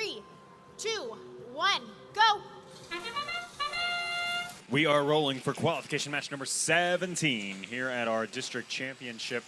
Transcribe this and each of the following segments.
3, 2, 1, go. We are rolling for qualification match number 17 here at our district championship,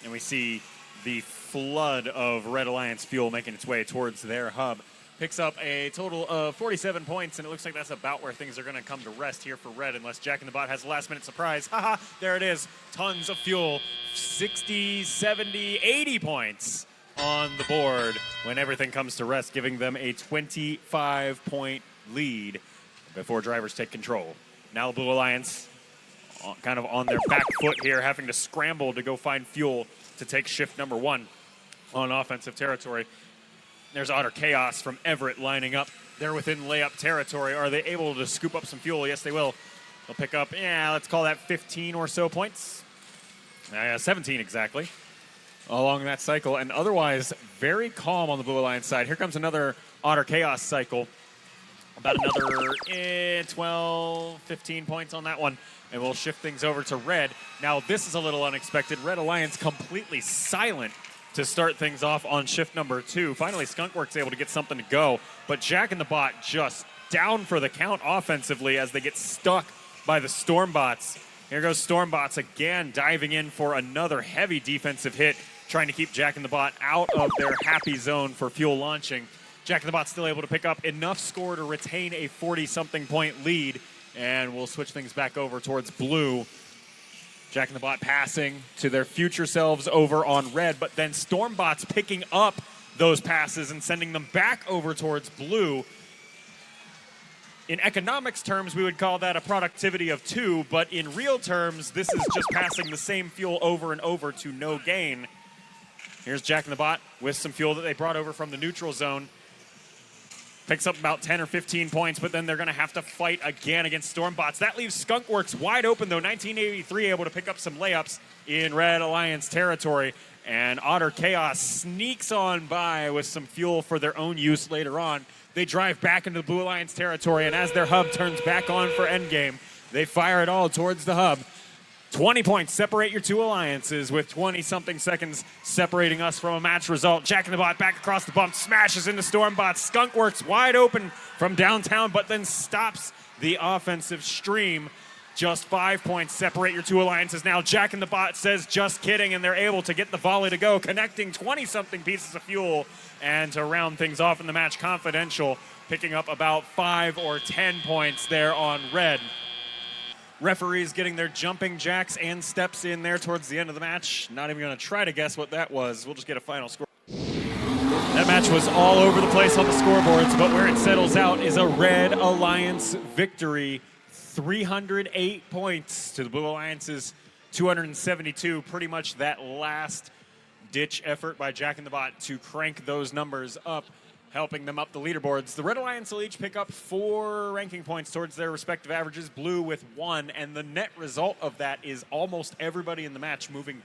and we see the flood of Red Alliance fuel making its way towards their hub. Picks up a total of 47 points, and it looks like that's about where things are going to come to rest here for Red, unless Jack in the Bot has a last-minute surprise. Haha, there it is. Tons of fuel. 60, 70, 80 points on the board when everything comes to rest, giving them a 25-point lead before drivers take control. Now the Blue Alliance kind of on their back foot here, having to scramble to go find fuel to take shift number 1 on offensive territory. There's Otter Chaos from Everett lining up. They're within layup territory. Are they able to scoop up some fuel? Yes, they will. They'll pick up, let's call that 15 or so points. 17 exactly along that cycle. And otherwise, very calm on the Blue Alliance side. Here comes another Otter Chaos cycle. About another 12, 15 points on that one. And we'll shift things over to Red. Now, this is a little unexpected. Red Alliance completely silent to start things off on shift number 2. Finally, Skunkworks able to get something to go. But Jack in the Bot just down for the count offensively as they get stuck by the Stormbots. Here goes Stormbots again, diving in for another heavy defensive hit, trying to keep Jack in the Bot out of their happy zone for fuel launching. Jack in the Bot still able to pick up enough score to retain a 40-something point lead, and we'll switch things back over towards Blue. Jack in the Bot passing to their future selves over on Red, but then Stormbots picking up those passes and sending them back over towards Blue. In economics terms, we would call that a productivity of 2, but in real terms, this is just passing the same fuel over and over to no gain. Here's Jack in the Bot with some fuel that they brought over from the neutral zone. Picks up about 10 or 15 points, but then they're going to have to fight again against Stormbots. That leaves Skunkworks wide open, though. 1983 able to pick up some layups in Red Alliance territory. And Otter Chaos sneaks on by with some fuel for their own use later on. They drive back into the Blue Alliance territory, and as their hub turns back on for endgame, they fire it all towards the hub. 20 points separate your two alliances, with 20-something seconds separating us from a match result. Jack in the Bot back across the bump, smashes into Stormbots. Skunkworks wide open from downtown, but then stops the offensive stream. Just 5 points separate your two alliances now. Jack in the Bot says, just kidding, and they're able to get the volley to go, connecting 20-something pieces of fuel. And to round things off in the match, Confidential picking up about 5 or 10 points there on Red. Referees getting their jumping jacks and steps in there towards the end of the match. Not even going to try to guess what that was. We'll just get a final score. That match was all over the place on the scoreboards, but where it settles out is a Red Alliance victory. 308 points to the Blue Alliance's 272. Pretty much that last-ditch effort by Jack in the Bot to crank those numbers up, helping them up the leaderboards. The Red Alliance will each pick up 4 ranking points towards their respective averages, Blue with 1, and the net result of that is almost everybody in the match moving